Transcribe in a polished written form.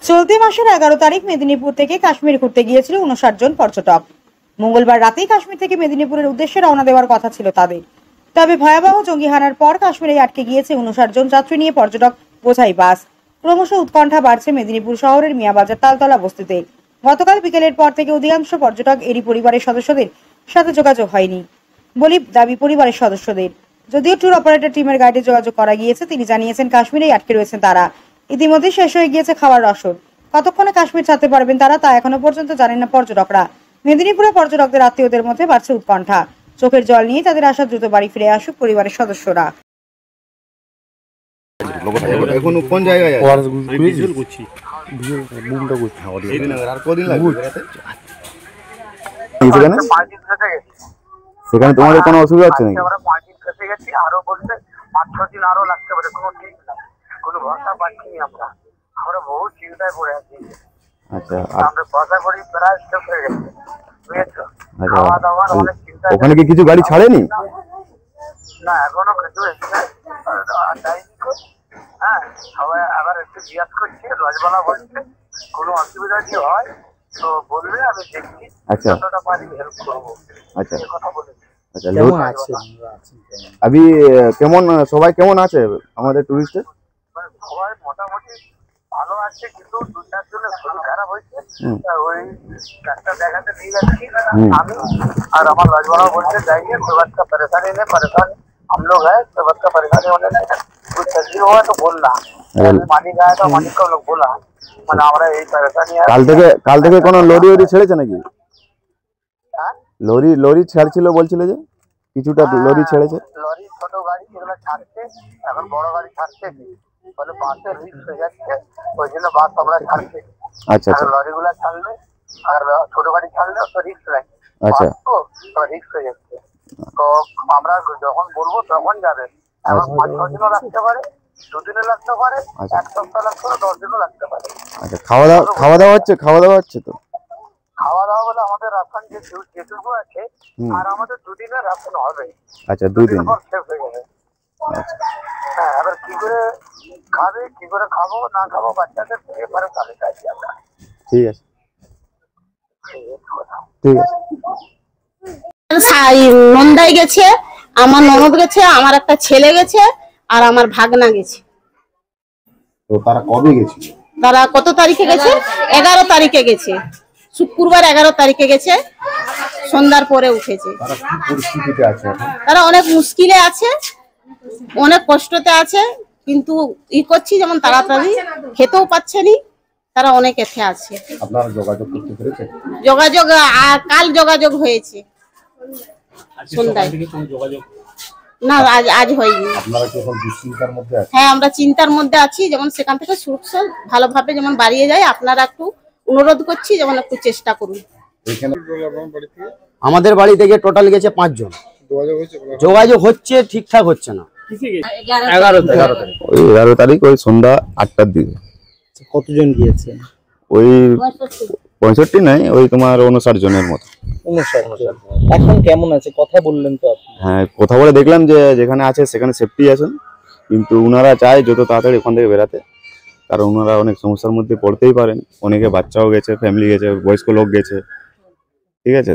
চলতি মাসের 11 তারিখ মেদিনীপুর থেকে কাশ্মীর ঘুরতে গিয়েছিল 59 জন পর্যটক। মঙ্গলবার রাতেই কাশ্মীর থেকে মেদিনীপুরের উদ্দেশ্যে রওনা দেওয়ার কথা ছিল তাদের। তবে ভয়াবহ জঙ্গি হানার পর কাশ্মীরে আটকে গিয়েছে 59 জন যাত্রী নিয়ে পর্যটক বোঝাই বাস। ক্রমশ উৎকণ্ঠা বাড়ছে মেদিনীপুর শহরের মিয়াবাজার তালতলা বস্তিতে। গতকাল বিকেলের পর থেকে অধিকাংশ পর্যটক এরই পরিবারের সদস্যদের সাথে যোগাযোগ হয়নি বলে দাবি পরিবারের সদস্যদের। যদিও ট্যুর অপারেটর টিমের গাইডে যোগাযোগ করা গিয়েছে, তিনি জানিয়েছেন কাশ্মীরেই আটকে রয়েছেন তারা। ইতিমধ্যে শেষ হয়ে গিয়েছে খাওয়ার রসদ। কতক্ষণে কাশ্মীর ছাড়তে পারবেন তারা তা এখনো পর্যন্ত জানেন না পর্যটকরা। মেদিনীপুরে পর্যটকদের আত্মীয়দের মধ্যে বাড়ছে উৎকণ্ঠা। চোখের জল নিয়ে তাদের আশা দ্রুত বাড়ি ফিরে আসুক পরিবারের সদস্যরা। এখন কোন জায়গায় সেখানে তোমাদের কোনো অসুবিধা হচ্ছে নাকি? আমরা 5 দিন ফেসে গেছি, আরো বলতে 5-6 দিন আরো লাগতে পারে, কোনো ঠিক না, কোনো ভরসা পাচ্ছি না। আমরা বহু চিন্তায় পড়ে আছি। আচ্ছা, আমরা ভরসা করি প্রায় শেষ হয়ে গেছে, বুঝেছো? খাওয়া দাওয়ার অনেক চিন্তা। ওখানে কি কিছু গাড়ি ছাড়েনি? না, এখনো কিছু হ্যাঁ, সবাই আবার একটু জিজ্ঞাস করছে, রজবালা বলছে কোনো অসুবিধা যদি হয় তো বলবে, আমি দেখছি যতটা পারি হেল্প করবো। আচ্ছা কথা বলেছি। আচ্ছা, আবি কেমন, সবাই কেমন আছে আমাদের টুরিস্টের? সবাই মোটামুটি ভালো আছে, কিন্তু 2-4 জনের শরীর খারাপ হয়েছে। ওই ডাক্তার দেখাতে নিয়ে যাচ্ছি আমি, আর আমার রাজবাড়া বলছে যাইए कोई बात का परेशानी नहीं, परेशान हम लोग है, कोई बात का परेशानी होने नहीं। कुछ तस्वीर हुआ तो बोलना, मालिक आया तो मालिक को लोग बोला মানে আমরা এই परेशानी। কাল থেকে কোনো লরি ছেড়েছে নাকি? লরি ছাড়ছিল বলছিল যে কিছুটা লরি ছেড়েছে। লরি ছোট গাড়ি এগুলো ছাড়ছে, এখন বড় গাড়ি ছাড়ছে কি বলে বাসে রিস্ক হয়ে যাচ্ছে, ওই জন্য বাস আমরা ছাড়ছি। আচ্ছা আচ্ছা, লরিগুলো ছাড়লে আর ছোট গাড়ি ছাড়লে তো রিস্ক নাই। আচ্ছা, তো রিস্ক হয়ে যাচ্ছে। তো আমরা যখন বলবো তখন যাবে। এখন 5-6 দিনও লাগতে পারে, 2 দিনও লাগতে পারে, 1 সপ্তাহ লাগতে পারে, 10 দিনও লাগতে পারে। আচ্ছা, খাওয়া দাওয়া হচ্ছে তো? খাওয়া দাওয়া বলে আমাদের রাশন যেটুকু আছে, আর আমাদের 2 দিনের রাশন হবে। আচ্ছা, 2 দিন পর শেষ হয়ে যাবে। হ্যাঁ, এবার কি করে খাবে, কি করে খাবো না খাবো, বাচ্চাদের থেকে পরে তাহলে চাইছি আমরা। ঠিক আছে, ঠিক আছে। নন্দাই গেছে, আমার ননদ গেছে, আমার একটা ছেলে গেছে, আর আমার ভাগনা গেছে। তো তারা কবে গেছে? তারা কত তারিখে গেছে? 11 তারিখে গেছে, শুক্রবার 11 তারিখে গেছে, সন্ধ্যার পরে উঠেছে। তারা অনেক মুশকিলে আছে, অনেক কষ্টতে আছে, কিন্তু করছি যেমন তাড়াতাড়ি, খেতেও পাচ্ছে নি, তারা অনেক এতে আছে। আপনারা যোগাযোগ করতে পেরেছেন? যোগাযোগ কাল যোগাযোগ হয়েছে সন্ধ্যায়। না, আজ হয়নি। আপনারা কি এখন দুশ্চিন্তার মধ্যে আছেন? হ্যাঁ, আমরা চিন্তার মধ্যে আছি, যেমন সেখান থেকে সুরক্ষা ভালোভাবে যেমন বাড়িয়ে যায়, আপনারা একটু অনুরোধ করছি যেমন একটু চেষ্টা করুন। আমাদের বাড়ি থেকে টোটাল গেছে 5 জন। যোগাযোগ হচ্ছে, ঠিকঠাক হচ্ছে না। 11 তারিখ ওই সন্ধ্যা 8টার দিকে। কতজন গিয়েছে? ওই 65 নাই, ওই তোমার 59 জনের মতো। 59। এখন কেমন আছে? কথা বললেন তো আপনি? হ্যাঁ, কথা বলে দেখলাম যে যেখানে আছে সেখানে সেফটি আছেন, কিন্তু ওনারা চায় যত তাড়াতাড়ি ওখান থেকে বেরাতে, কারণ ওনারা অনেক সমস্যার মধ্যে পড়তেই পারেন। অনেকে বাচ্চাও গেছে, ফ্যামিলি গেছে, বয়স্ক লোক গেছে, ঠিক আছে।